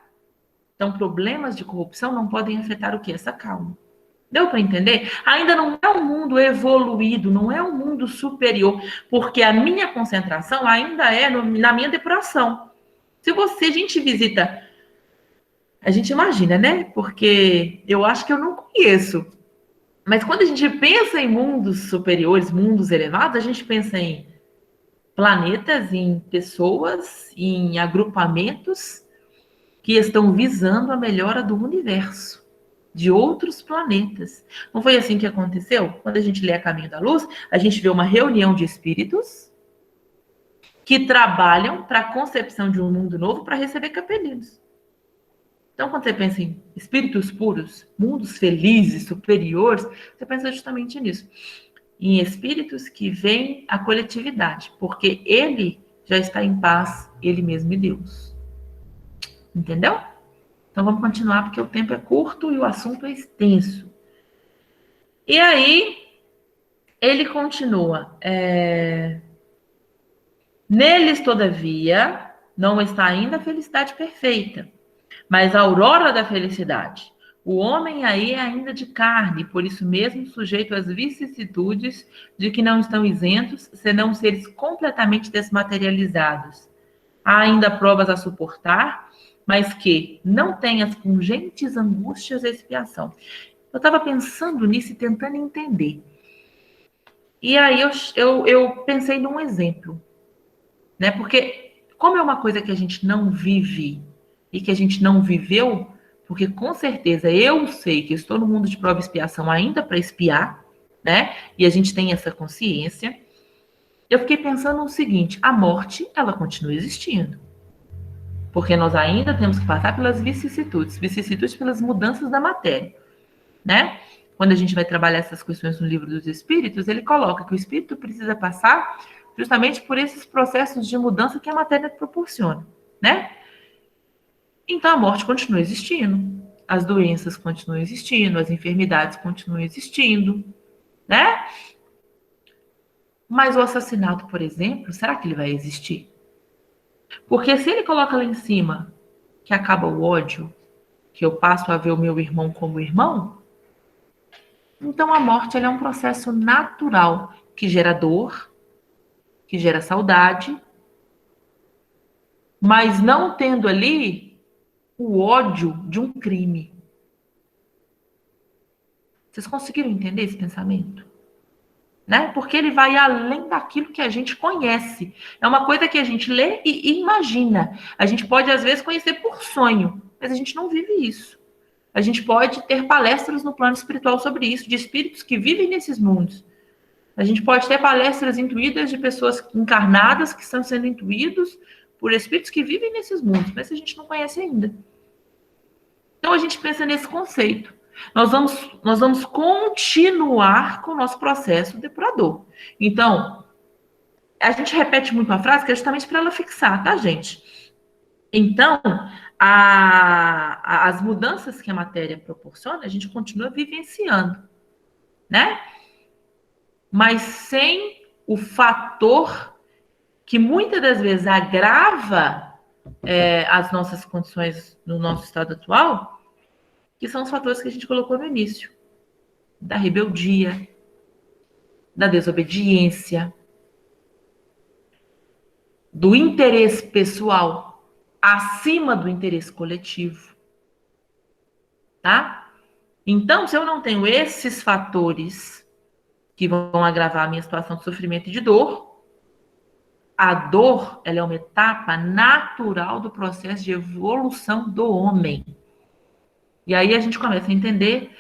Speaker 1: então problemas de corrupção não podem afetar o quê? Essa calma. Deu para entender? Ainda não é um mundo evoluído, não é um mundo superior, porque a minha concentração ainda é na minha depuração. Se a gente visita, a gente imagina, né? Porque eu acho que eu não conheço. Mas quando a gente pensa em mundos superiores, mundos elevados, a gente pensa em planetas, em pessoas, em agrupamentos que estão visando a melhora do universo, de outros planetas. Não foi assim que aconteceu? Quando a gente lê A Caminho da Luz, a gente vê uma reunião de espíritos que trabalham para a concepção de um mundo novo para receber capelinos. Então, quando você pensa em espíritos puros, mundos felizes, superiores, você pensa justamente nisso. Em espíritos que veem a coletividade, porque ele já está em paz, ele mesmo e Deus. Entendeu? Então, vamos continuar, porque o tempo é curto e o assunto é extenso. E aí, ele continua. Neles, todavia, não está ainda a felicidade perfeita, mas a aurora da felicidade. O homem aí é ainda de carne, por isso mesmo sujeito às vicissitudes de que não estão isentos, senão seres completamente desmaterializados. Há ainda provas a suportar, mas que não tem as pungentes angústias da expiação. Eu estava pensando nisso e tentando entender. E aí eu pensei num exemplo, né? Porque como é uma coisa que a gente não vive e que a gente não viveu, porque com certeza eu sei que estou no mundo de prova e expiação ainda para expiar, né? E a gente tem essa consciência. Eu fiquei pensando no seguinte: a morte, ela continua existindo. Porque nós ainda temos que passar pelas vicissitudes pelas mudanças da matéria, né? Quando a gente vai trabalhar essas questões no Livro dos Espíritos, ele coloca que o espírito precisa passar justamente por esses processos de mudança que a matéria proporciona, né? Então a morte continua existindo, as doenças continuam existindo, as enfermidades continuam existindo, né? Mas o assassinato, por exemplo, será que ele vai existir? Porque se ele coloca lá em cima que acaba o ódio, que eu passo a ver o meu irmão como irmão, então a morte ela é um processo natural que gera dor, que gera saudade, mas não tendo ali o ódio de um crime. Vocês conseguiram entender esse pensamento? Né? Porque ele vai além daquilo que a gente conhece. É uma coisa que a gente lê e imagina. A gente pode, às vezes, conhecer por sonho, mas a gente não vive isso. A gente pode ter palestras no plano espiritual sobre isso, de espíritos que vivem nesses mundos. A gente pode ter palestras intuídas de pessoas encarnadas que estão sendo intuídos por espíritos que vivem nesses mundos, mas a gente não conhece ainda. Então a gente pensa nesse conceito. Nós vamos continuar com o nosso processo depurador. Então, a gente repete muito uma frase que é justamente para ela fixar, tá, gente? Então, as mudanças que a matéria proporciona, a gente continua vivenciando, né? Mas sem o fator que muitas das vezes agrava as nossas condições no nosso estado atual, que são os fatores que a gente colocou no início, da rebeldia, da desobediência, do interesse pessoal acima do interesse coletivo, tá? Então, se eu não tenho esses fatores que vão agravar a minha situação de sofrimento e de dor, a dor, ela é uma etapa natural do processo de evolução do homem. E aí a gente começa a entender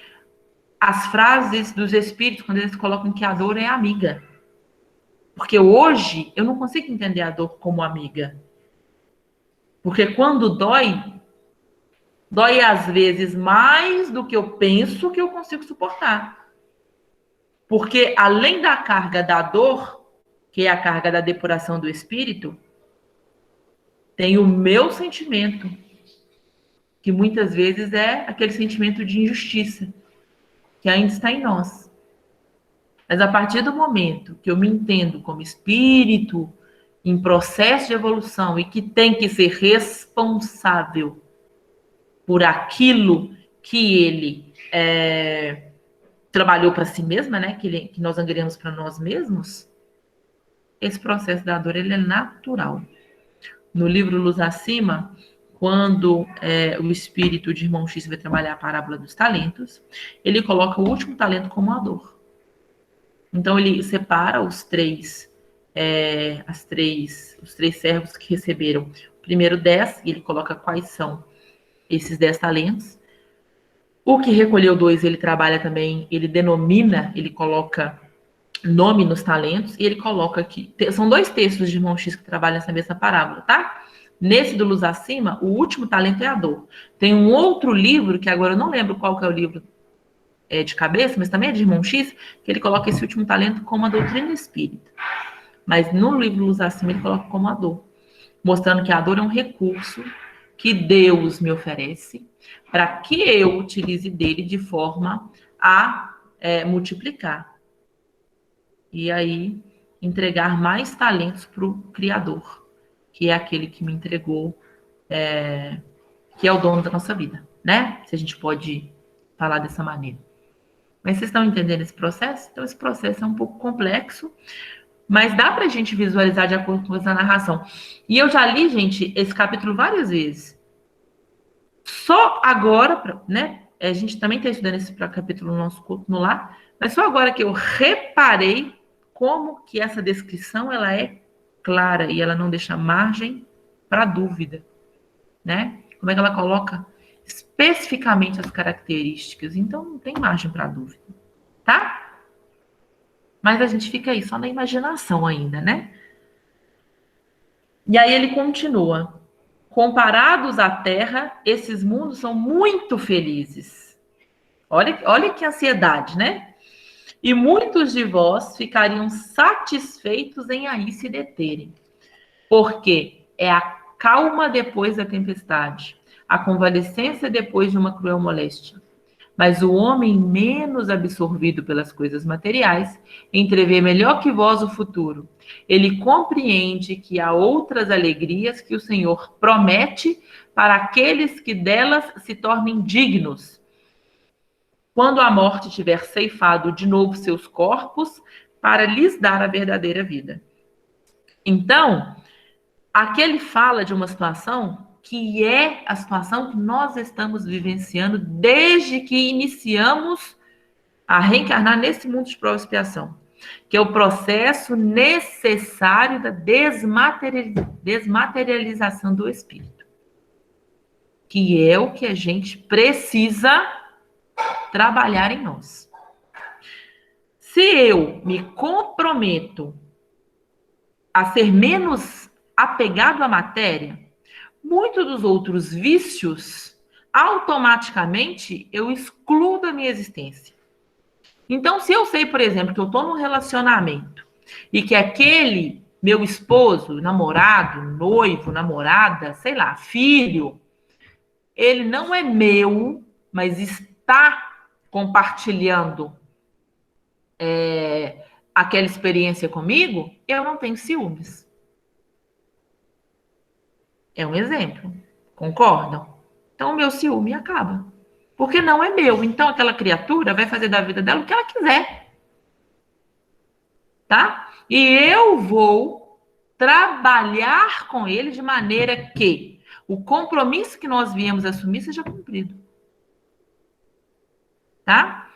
Speaker 1: as frases dos espíritos, quando eles colocam que a dor é amiga. Porque hoje eu não consigo entender a dor como amiga. Porque quando dói, dói às vezes mais do que eu penso que eu consigo suportar. Porque além da carga da dor, que é a carga da depuração do espírito, tem o meu sentimento, que muitas vezes é aquele sentimento de injustiça, que ainda está em nós. Mas a partir do momento que eu me entendo como espírito em processo de evolução e que tem que ser responsável por aquilo que ele trabalhou para si mesma, né? Que nós angariamos para nós mesmos, esse processo da dor ele é natural. No livro Luz Acima, quando o espírito de Irmão X vai trabalhar a parábola dos talentos, ele coloca o último talento como a dor. Então ele separa os três servos que receberam primeiro 10, e ele coloca quais são esses 10 talentos. O que recolheu 2, ele trabalha também, ele denomina, ele coloca nome nos talentos, e ele coloca aqui, são 2 textos de Irmão X que trabalham essa mesma parábola, tá? Nesse do Luz Acima, o último talento é a dor. Tem um outro livro, que agora eu não lembro qual que é o livro de cabeça, mas também é de Irmão X, que ele coloca esse último talento como a doutrina espírita. Mas no livro Luz Acima, ele coloca como a dor, mostrando que a dor é um recurso que Deus me oferece para que eu utilize dele de forma a multiplicar. E aí, entregar mais talentos para o Criador, que é aquele que me entregou, que é o dono da nossa vida, né? Se a gente pode falar dessa maneira. Mas vocês estão entendendo esse processo? Então, esse processo é um pouco complexo, mas dá para a gente visualizar de acordo com essa narração. E eu já li, gente, esse capítulo várias vezes. Só agora, né? A gente também está estudando esse capítulo no nosso culto no lar, mas só agora que eu reparei como que essa descrição ela é clara e ela não deixa margem para dúvida, né? Como é que ela coloca especificamente as características? Então não tem margem para dúvida, tá? Mas a gente fica aí só na imaginação ainda, né? E aí ele continua. Comparados à Terra, esses mundos são muito felizes. Olha que ansiedade, né? E muitos de vós ficariam satisfeitos em aí se deterem. Porque é a calma depois da tempestade, a convalescência depois de uma cruel moléstia. Mas o homem menos absorvido pelas coisas materiais entrevê melhor que vós o futuro. Ele compreende que há outras alegrias que o Senhor promete para aqueles que delas se tornem dignos. Quando a morte tiver ceifado de novo seus corpos, para lhes dar a verdadeira vida. Então, aqui ele fala de uma situação que é a situação que nós estamos vivenciando desde que iniciamos a reencarnar nesse mundo de prova e expiação, que é o processo necessário da desmaterialização do espírito. que é o que a gente precisa trabalhar em nós. Se eu me comprometo a ser menos apegado à matéria, muitos dos outros vícios, automaticamente, eu excluo da minha existência. Então, se eu sei, por exemplo, que eu estou num relacionamento e que aquele meu esposo, namorado, noivo, namorada, sei lá, filho, ele não é meu, mas está compartilhando aquela experiência comigo, eu não tenho ciúmes. É um exemplo. Concordam? Então, o meu ciúme acaba. Porque não é meu. Então, aquela criatura vai fazer da vida dela o que ela quiser. Tá? E eu vou trabalhar com ele de maneira que o compromisso que nós viemos assumir seja cumprido. Tá?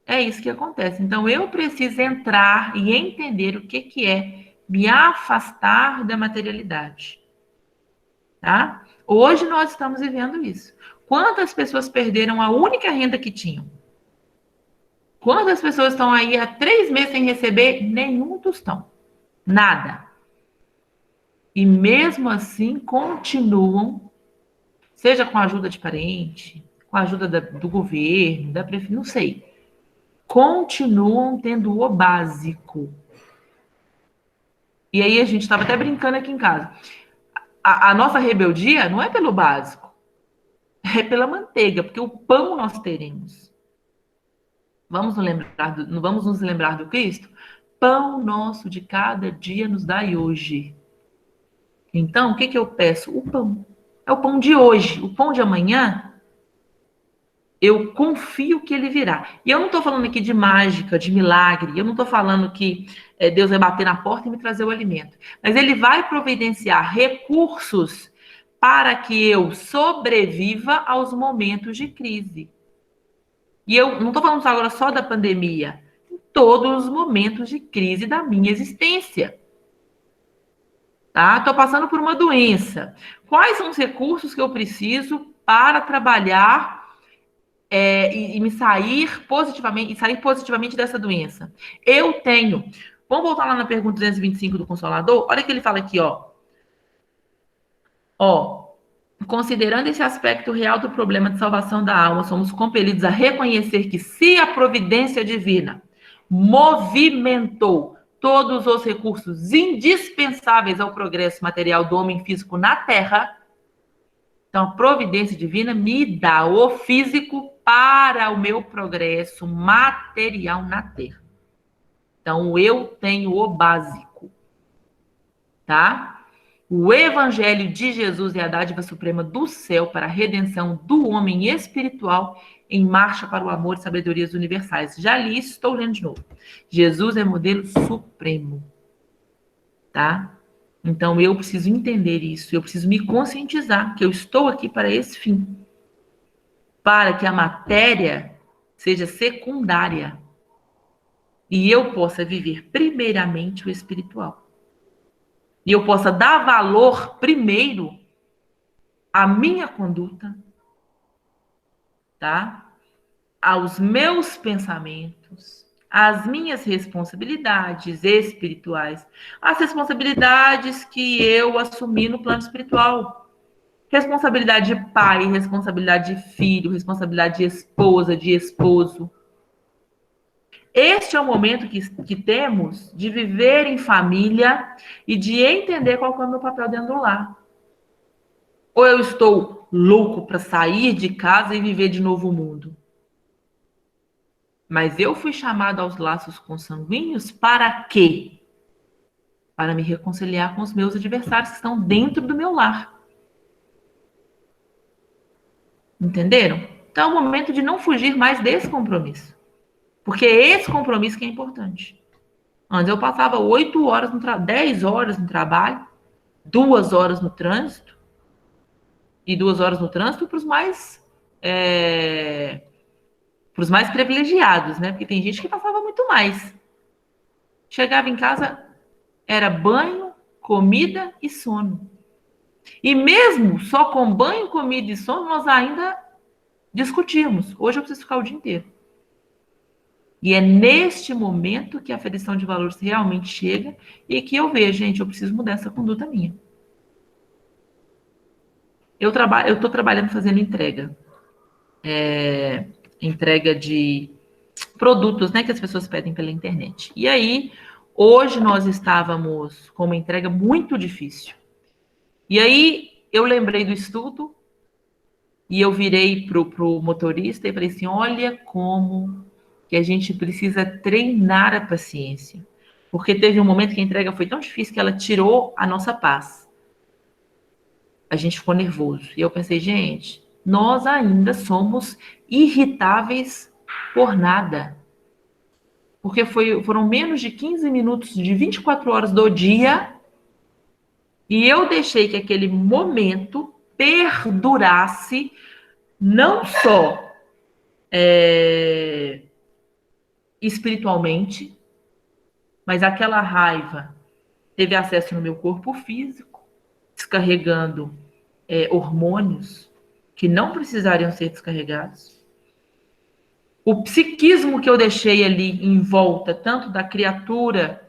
Speaker 1: É isso que acontece. Então, eu preciso entrar e entender o que é me afastar da materialidade. Tá? Hoje nós estamos vivendo isso. Quantas pessoas perderam a única renda que tinham? Quantas pessoas estão aí há 3 meses sem receber nenhum tostão? Nada. E mesmo assim continuam, seja com a ajuda de parente, com a ajuda do governo, da prefeitura, não sei. Continuam tendo o básico. E aí a gente estava até brincando aqui em casa. A nossa rebeldia não é pelo básico, é pela manteiga, porque o pão nós teremos. Vamos nos lembrar do Cristo? Pão nosso de cada dia nos dai hoje. Então, o que eu peço? O pão. É o pão de hoje. O pão de amanhã, eu confio que ele virá. E eu não estou falando aqui de mágica, de milagre. Eu não estou falando que Deus vai bater na porta e me trazer o alimento. Mas ele vai providenciar recursos para que eu sobreviva aos momentos de crise. E eu não estou falando agora só da pandemia. Em todos os momentos de crise da minha existência. Tá? Estou passando por uma doença. Quais são os recursos que eu preciso para trabalhar e me sair positivamente dessa doença? Eu tenho. Vamos voltar lá na pergunta 225 do Consolador? Olha que ele fala aqui, ó. Considerando esse aspecto real do problema de salvação da alma, somos compelidos a reconhecer que se a providência divina movimentou todos os recursos indispensáveis ao progresso material do homem físico na Terra, então a providência divina me dá o físico para o meu progresso material na Terra. Então eu tenho o básico, tá? O evangelho de Jesus é a dádiva suprema do céu para a redenção do homem espiritual em marcha para o amor e sabedorias universais. Já li isso, estou lendo de novo. Jesus é modelo supremo, tá? Então eu preciso entender isso, eu preciso me conscientizar que eu estou aqui para esse fim, para que a matéria seja secundária e eu possa viver primeiramente o espiritual. E eu possa dar valor primeiro à minha conduta, tá? Aos meus pensamentos, às minhas responsabilidades espirituais, as responsabilidades que eu assumi no plano espiritual. Responsabilidade de pai, responsabilidade de filho, responsabilidade de esposa, de esposo. Este é o momento que temos de viver em família e de entender qual é o meu papel dentro do lar. Ou eu estou louco para sair de casa e viver de novo o mundo? Mas eu fui chamado aos laços consanguíneos para quê? Para me reconciliar com os meus adversários que estão dentro do meu lar. Entenderam? Então é o momento de não fugir mais desse compromisso. Porque é esse compromisso que é importante. Antes eu passava 8 horas, 10 horas no trabalho, 2 horas no trânsito, e 2 horas no trânsito para os mais privilegiados, né? Porque tem gente que passava muito mais. Chegava em casa, era banho, comida e sono. E mesmo só com banho, comida e sono, nós ainda discutimos. Hoje eu preciso ficar o dia inteiro. E é neste momento que a aferição de valores realmente chega e que eu vejo, gente, eu preciso mudar essa conduta minha. Eu estou trabalhando fazendo entrega. Entrega de produtos, né, que as pessoas pedem pela internet. E aí, hoje nós estávamos com uma entrega muito difícil. E aí, eu lembrei do estudo e eu virei pro motorista e falei assim, olha como que a gente precisa treinar a paciência. Porque teve um momento que a entrega foi tão difícil que ela tirou a nossa paz. A gente ficou nervoso. E eu pensei, gente, nós ainda somos irritáveis por nada. Porque foram menos de 15 minutos de 24 horas do dia e eu deixei que aquele momento perdurasse não só espiritualmente, mas aquela raiva teve acesso no meu corpo físico, descarregando hormônios que não precisariam ser descarregados. O psiquismo que eu deixei ali em volta, tanto da criatura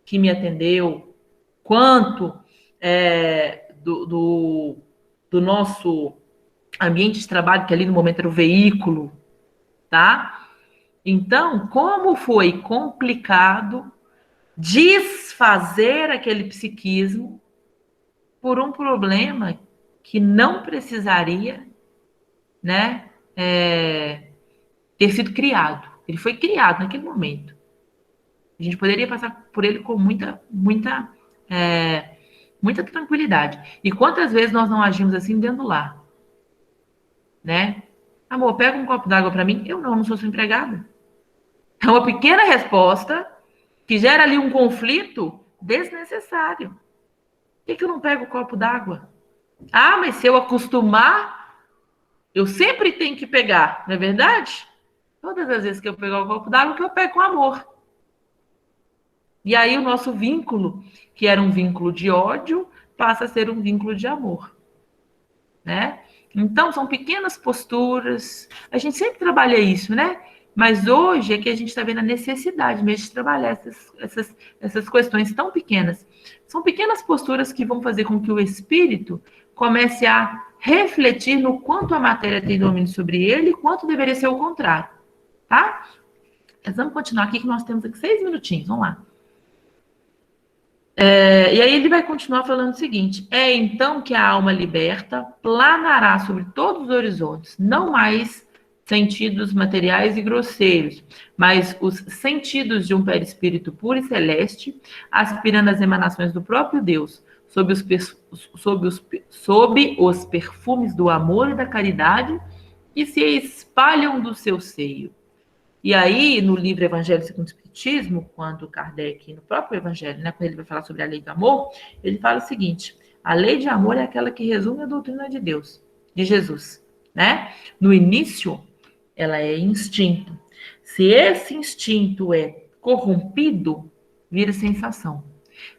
Speaker 1: que me atendeu, quanto do nosso ambiente de trabalho, que ali no momento era o veículo, tá? Então, como foi complicado desfazer aquele psiquismo por um problema que não precisaria, né, ter sido criado. Ele foi criado naquele momento. A gente poderia passar por ele com muita tranquilidade. E quantas vezes nós não agimos assim dentro do lar? Né? Amor, pega um copo d'água para mim. Eu não sou sua empregada. É uma pequena resposta que gera ali um conflito desnecessário. Por que eu não pego o copo d'água? Ah, mas se eu acostumar, eu sempre tenho que pegar, não é verdade? Todas as vezes que eu pegar o copo d'água, que eu pego com amor. E aí o nosso vínculo, que era um vínculo de ódio, passa a ser um vínculo de amor, né? Então, são pequenas posturas. A gente sempre trabalha isso, né? Mas hoje é que a gente está vendo a necessidade mesmo de trabalhar essas questões tão pequenas. São pequenas posturas que vão fazer com que o espírito comece a refletir no quanto a matéria tem domínio sobre ele e quanto deveria ser o contrário, tá? Mas vamos continuar aqui que nós temos aqui 6 minutinhos, vamos lá. E aí ele vai continuar falando o seguinte: é então que a alma liberta planará sobre todos os horizontes, não mais sentidos materiais e grosseiros, mas os sentidos de um perispírito puro e celeste, aspirando às emanações do próprio Deus, sob os perfumes do amor e da caridade, que se espalham do seu seio. E aí, no livro Evangelho segundo o Espiritismo, quando Kardec, no próprio Evangelho, né, quando ele vai falar sobre a lei do amor, ele fala o seguinte: a lei de amor é aquela que resume a doutrina de Deus, de Jesus, né? No início, ela é instinto. Se esse instinto é corrompido, vira sensação.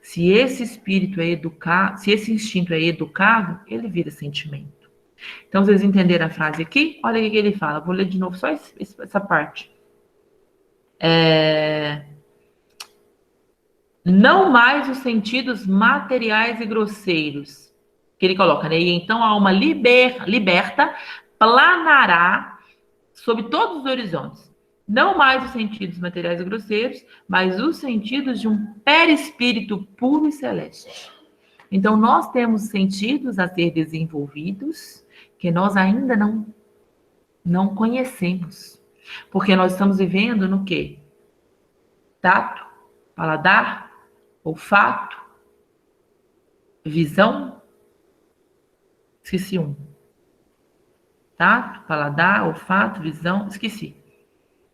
Speaker 1: Se esse espírito é educado, se esse instinto é educado, ele vira sentimento. Então, vocês entenderam a frase aqui? Olha o que ele fala. Vou ler de novo só essa parte. Não mais os sentidos materiais e grosseiros, que ele coloca, né? E então a alma liberta planará sobre todos os horizontes. Não mais os sentidos materiais e grosseiros, mas os sentidos de um perispírito puro e celeste. Então, nós temos sentidos a ser desenvolvidos que nós ainda não conhecemos. Porque nós estamos vivendo no quê? Tato, paladar, olfato, visão. Esqueci um. Tato, paladar, olfato, visão. Esqueci.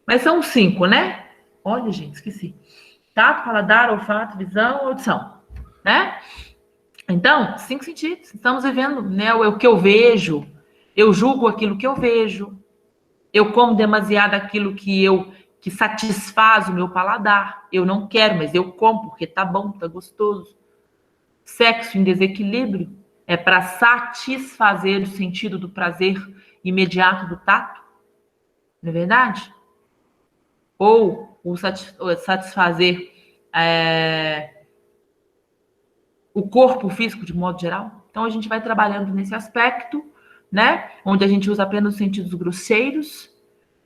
Speaker 1: Mas são 5, né? Olha, gente, esqueci. Tato, paladar, olfato, visão, audição. Né? Então, 5 sentidos. Estamos vivendo, né, o que eu vejo. Eu julgo aquilo que eu vejo. Eu como demasiado aquilo que satisfaz o meu paladar. Eu não quero, mas eu como porque tá bom, tá gostoso. Sexo em desequilíbrio. É para satisfazer o sentido do prazer imediato do tato? Não é verdade? Ou satisfazer o corpo físico de modo geral? Então, a gente vai trabalhando nesse aspecto, né? Onde a gente usa apenas os sentidos grosseiros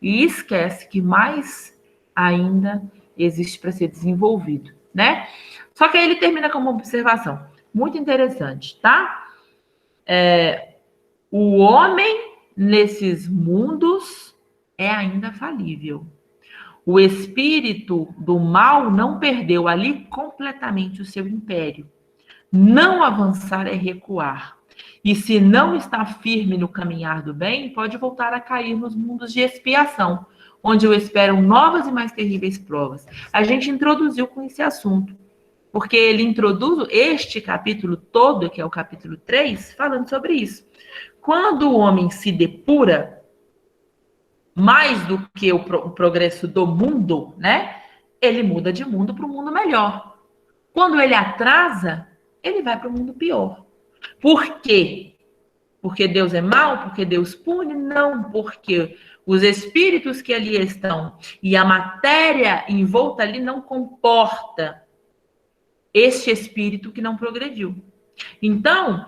Speaker 1: e esquece que mais ainda existe para ser desenvolvido, né? Só que aí ele termina com uma observação muito interessante, tá? O homem nesses mundos é ainda falível. O espírito do mal não perdeu ali completamente o seu império. Não avançar é recuar. E se não está firme no caminhar do bem, pode voltar a cair nos mundos de expiação, onde o esperam novas e mais terríveis provas. A gente introduziu com esse assunto, porque ele introduz este capítulo todo, que é o capítulo 3, falando sobre isso. Quando o homem se depura, mais do que o progresso do mundo, né? Ele muda de mundo para um mundo melhor. Quando ele atrasa, ele vai para o mundo pior. Por quê? Porque Deus é mau? Porque Deus pune? Não, porque os espíritos que ali estão e a matéria envolta ali não comporta este espírito que não progrediu. Então,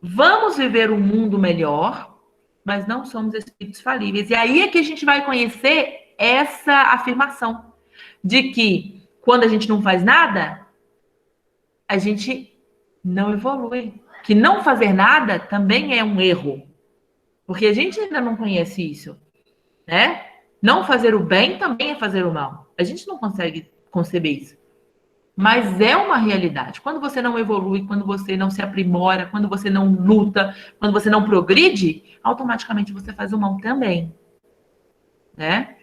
Speaker 1: vamos viver um mundo melhor, mas não somos espíritos falíveis. E aí é que a gente vai conhecer essa afirmação de que quando a gente não faz nada, a gente não evolui. Que não fazer nada também é um erro. Porque a gente ainda não conhece isso, né? Não fazer o bem também é fazer o mal. A gente não consegue conceber isso. Mas é uma realidade. Quando você não evolui, quando você não se aprimora, quando você não luta, quando você não progride, automaticamente você faz o mal também, né?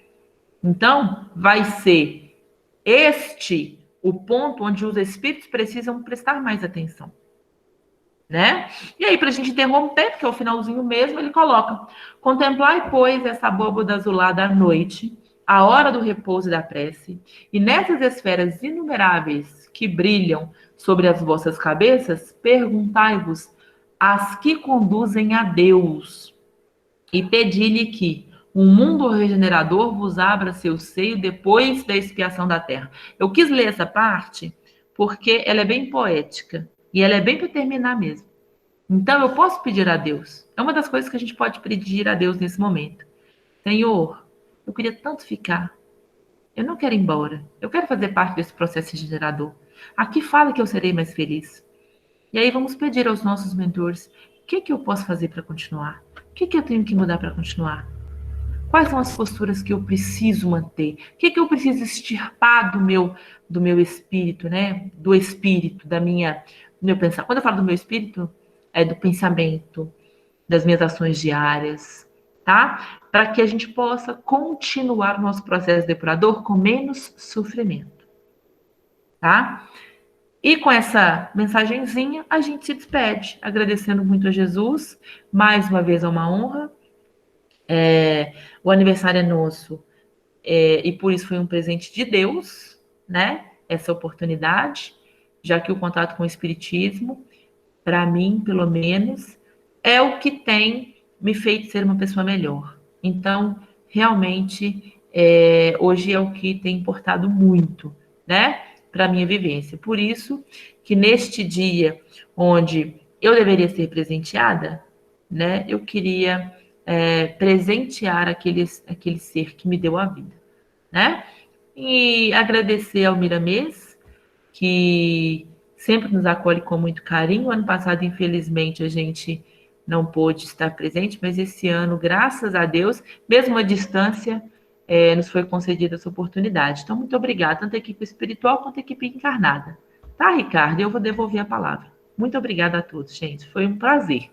Speaker 1: Então, vai ser este o ponto onde os espíritos precisam prestar mais atenção, né? E aí, para a gente interromper, porque é o finalzinho mesmo, ele coloca: contemplai, pois, essa abóboda azulada à noite, a hora do repouso e da prece, e nessas esferas inumeráveis que brilham sobre as vossas cabeças, perguntai-vos as que conduzem a Deus, e pedi-lhe que um mundo regenerador vos abra seu seio depois da expiação da terra. Eu quis ler essa parte porque ela é bem poética e ela é bem para terminar mesmo. Então eu posso pedir a Deus. É uma das coisas que a gente pode pedir a Deus nesse momento. Senhor, eu queria tanto ficar. Eu não quero ir embora. Eu quero fazer parte desse processo regenerador. Aqui fala que eu serei mais feliz. E aí vamos pedir aos nossos mentores: o que eu posso fazer para continuar? O que eu tenho que mudar para continuar? Quais são as posturas que eu preciso manter? O que eu preciso extirpar do meu espírito, né? Do espírito, do meu pensar. Quando eu falo do meu espírito, é do pensamento, das minhas ações diárias, tá? Para que a gente possa continuar o nosso processo depurador com menos sofrimento, tá? E com essa mensagenzinha, a gente se despede, agradecendo muito a Jesus. Mais uma vez é uma honra. O aniversário é nosso, e por isso foi um presente de Deus, né? Essa oportunidade, já que o contato com o Espiritismo, para mim, pelo menos, é o que tem me feito ser uma pessoa melhor. Então, realmente, hoje é o que tem importado muito, né? Para a minha vivência. Por isso que neste dia onde eu deveria ser presenteada, né? Eu queria presentear aquele ser que me deu a vida, né? E agradecer ao Miramês, que sempre nos acolhe com muito carinho. Ano passado, infelizmente, a gente não pôde estar presente, mas esse ano, graças a Deus, mesmo à distância, nos foi concedida essa oportunidade. Então, muito obrigada, tanto a equipe espiritual quanto a equipe encarnada. Tá, Ricardo? Eu vou devolver a palavra. Muito obrigada a todos, gente. Foi um prazer.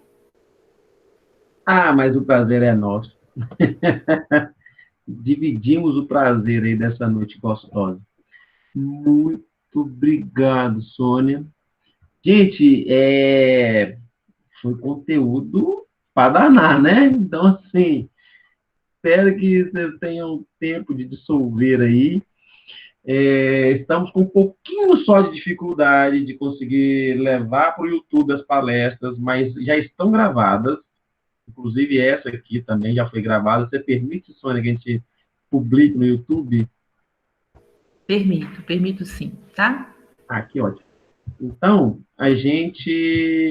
Speaker 2: Ah, mas o prazer é nosso. Dividimos o prazer aí dessa noite gostosa. Muito obrigado, Sônia. Gente, foi conteúdo para danar, né? Então, assim, espero que vocês tenham tempo de dissolver aí. Estamos com um pouquinho só de dificuldade de conseguir levar para o YouTube as palestras, mas já estão gravadas. Inclusive, essa aqui também já foi gravada. Você permite, Sônia, que a gente publique no YouTube?
Speaker 1: Permito sim, tá?
Speaker 2: Ah, que ótimo. Então, a gente